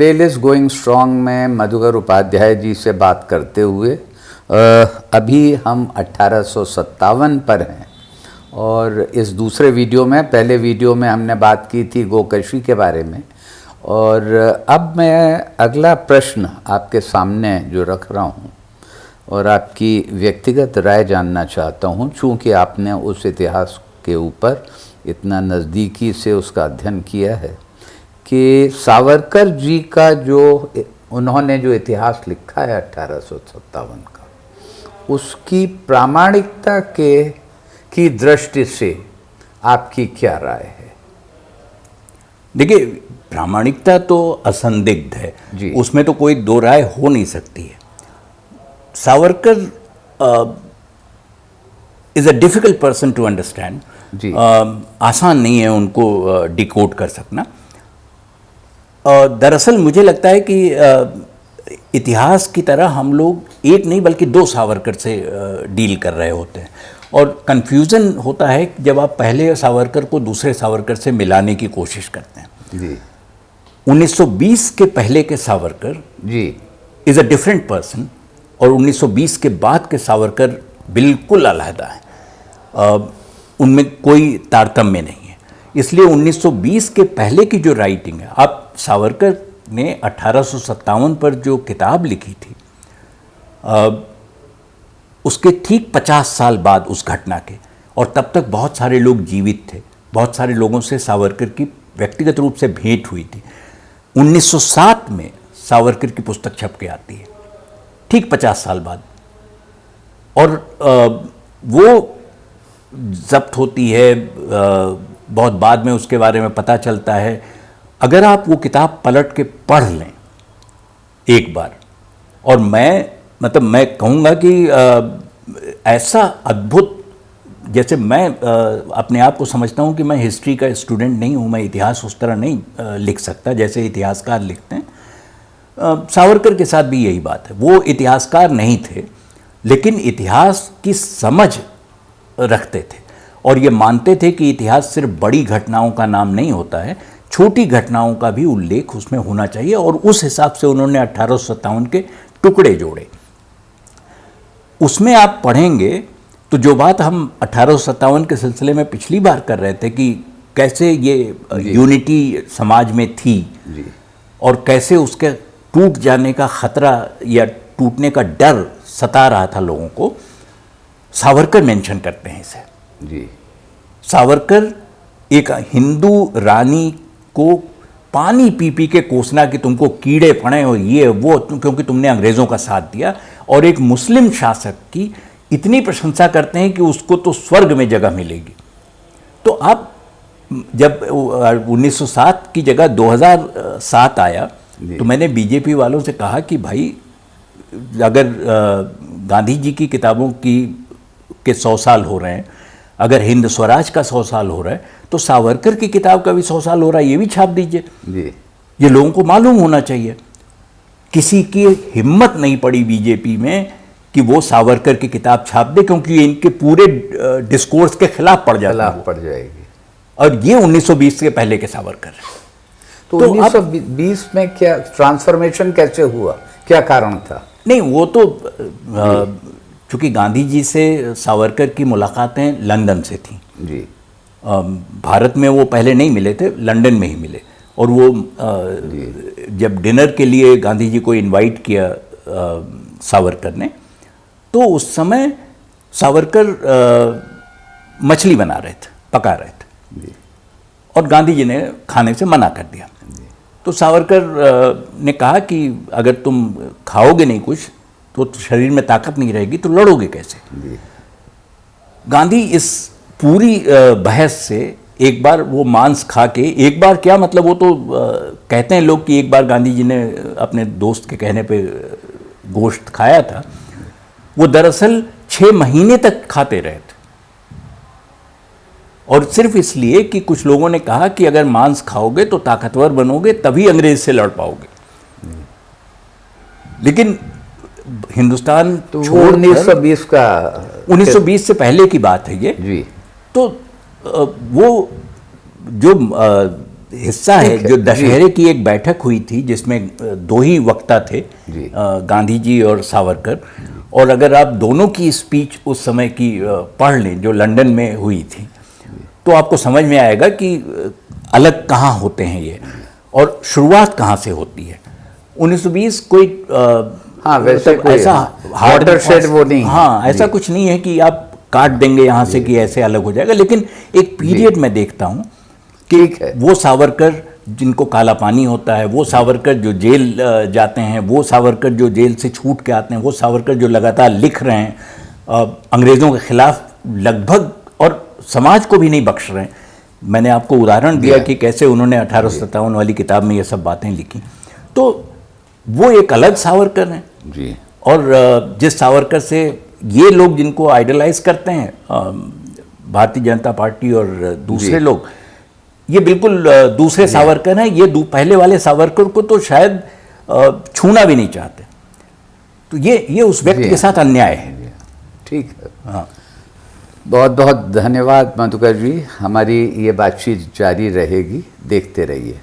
Playlist going strong में मधुकर उपाध्याय जी से बात करते हुए अभी हम 1857 पर हैं और इस दूसरे वीडियो में, पहले वीडियो में हमने बात की थी गोकशी के बारे में, और अब मैं अगला प्रश्न आपके सामने जो रख रहा हूँ और आपकी व्यक्तिगत राय जानना चाहता हूँ, चूँकि आपने उस इतिहास के ऊपर इतना नज़दीकी से उसका अध्ययन किया है कि सावरकर जी का जो उन्होंने जो इतिहास लिखा है 1857 का, उसकी प्रामाणिकता की दृष्टि से आपकी क्या राय है? देखिए, प्रामाणिकता तो असंदिग्ध है जी, उसमें तो कोई दो राय हो नहीं सकती है। Savarkar is a difficult person to understand जी। आसान नहीं है उनको डिकोड कर सकना। दरअसल मुझे लगता है कि इतिहास की तरह हम लोग एक नहीं बल्कि दो सावरकर से डील कर रहे होते हैं, और कन्फ्यूज़न होता है जब आप पहले सावरकर को दूसरे सावरकर से मिलाने की कोशिश करते हैं जी। 1920 के पहले के Savarkar ji is a different person, और 1920 के बाद के सावरकर बिल्कुल अलहदा है, उनमें कोई तारतम्य नहीं है। इसलिए 1920 के पहले की जो राइटिंग है, आप सावरकर ने 1857 पर जो किताब लिखी थी, उसके ठीक 50 साल बाद उस घटना के, और तब तक बहुत सारे लोग जीवित थे, बहुत सारे लोगों से सावरकर की व्यक्तिगत रूप से भेंट हुई थी। 1907 में सावरकर की पुस्तक छप के आती है, ठीक 50 साल बाद, और वो जब्त होती है, बहुत बाद में उसके बारे में पता चलता है। अगर आप वो किताब पलट के पढ़ लें एक बार, और मैं कहूँगा कि ऐसा अद्भुत, जैसे मैं अपने आप को समझता हूँ कि मैं हिस्ट्री का स्टूडेंट नहीं हूँ, मैं इतिहास उस तरह नहीं लिख सकता जैसे इतिहासकार लिखते हैं। सावरकर के साथ भी यही बात है, वो इतिहासकार नहीं थे लेकिन इतिहास की समझ रखते थे, और ये मानते थे कि इतिहास सिर्फ बड़ी घटनाओं का नाम नहीं होता है, छोटी घटनाओं का भी उल्लेख उसमें होना चाहिए, और उस हिसाब से उन्होंने 1857 के टुकड़े जोड़े। उसमें आप पढ़ेंगे तो जो बात हम 1857 के सिलसिले में पिछली बार कर रहे थे कि कैसे ये यूनिटी समाज में थी जी, और कैसे उसके टूट जाने का खतरा या टूटने का डर सता रहा था लोगों को, सावरकर मेंशन करते हैं इसे जी। सावरकर एक हिंदू रानी को पानी पी पी के कोसना कि तुमको कीड़े पड़े और ये वो, क्योंकि तुमने अंग्रेज़ों का साथ दिया, और एक मुस्लिम शासक की इतनी प्रशंसा करते हैं कि उसको तो स्वर्ग में जगह मिलेगी। तो आप जब 1907 की जगह 2007 आया तो मैंने बीजेपी वालों से कहा कि भाई, अगर गांधी जी की किताबों के 100 साल हो रहे हैं, अगर हिंद स्वराज का 100 साल हो रहा है, तो सावरकर की किताब का भी 100 साल हो रहा है, ये भी छाप दीजिए जी। ये लोगों को मालूम होना चाहिए। किसी की हिम्मत नहीं पड़ी बीजेपी में कि वो सावरकर की किताब छाप दे, क्योंकि इनके पूरे डिस्कोर्स के खिलाफ पड़ जाएगी, और ये 1920 के पहले के सावरकर है। तो 1920 में क्या ट्रांसफॉर्मेशन कैसे हुआ, क्या कारण था? नहीं, वो तो चूँकि गांधी जी से सावरकर की मुलाकातें लंदन से थी जी। भारत में वो पहले नहीं मिले थे, लंदन में ही मिले, और वो जब डिनर के लिए गांधी जी को इनवाइट किया सावरकर ने, तो उस समय सावरकर मछली बना रहे थे, पका रहे थे जी, और गांधी जी ने खाने से मना कर दिया। तो सावरकर ने कहा कि अगर तुम खाओगे नहीं कुछ तो शरीर में ताकत नहीं रहेगी, तो लड़ोगे कैसे? गांधी इस पूरी बहस से एक बार वो मांस खा के, एक बार क्या मतलब, वो तो कहते हैं लोग कि एक बार गांधी जी ने अपने दोस्त के कहने पे गोश्त खाया था। वो दरअसल 6 महीने तक खाते रहे थे, और सिर्फ इसलिए कि कुछ लोगों ने कहा कि अगर मांस खाओगे तो ताकतवर बनोगे, तभी अंग्रेज से लड़ पाओगे। लेकिन हिंदुस्तान तो 1920 का 1920 से पहले की बात है ये जी। तो वो जो हिस्सा है जो दशहरे की एक बैठक हुई थी जिसमें दो ही वक्ता थे, गांधी जी और सावरकर, और अगर आप दोनों की स्पीच उस समय की पढ़ लें जो लंदन में हुई थी तो आपको समझ में आएगा कि अलग कहाँ होते हैं ये और शुरुआत कहाँ से होती है। 1920 कोई हाँ वैसे कोई ऐसा वाटरशेड वो नहीं, हाँ ऐसा कुछ नहीं है कि आप काट देंगे यहाँ से कि ऐसे अलग हो जाएगा, लेकिन एक पीरियड में देखता हूँ कि वो सावरकर जिनको काला पानी होता है, वो सावरकर जो जेल जाते हैं, वो सावरकर जो जेल से छूट के आते हैं, वो सावरकर जो लगातार लिख रहे हैं अंग्रेज़ों के खिलाफ लगभग और समाज को भी नहीं बख्श रहे हैं। मैंने आपको उदाहरण दिया कि कैसे उन्होंने 1857 वाली किताब में ये सब बातें लिखी, तो वो एक अलग सावरकर हैं जी। और जिस सावरकर से ये लोग जिनको आइडलाइज करते हैं भारतीय जनता पार्टी और दूसरे लोग, ये बिल्कुल दूसरे सावरकर हैं। ये पहले वाले सावरकर को तो शायद छूना भी नहीं चाहते। तो ये उस व्यक्ति के साथ अन्याय है। ठीक है, हाँ। बहुत बहुत धन्यवाद मधुकर जी, हमारी ये बातचीत जारी रहेगी, देखते रहिए।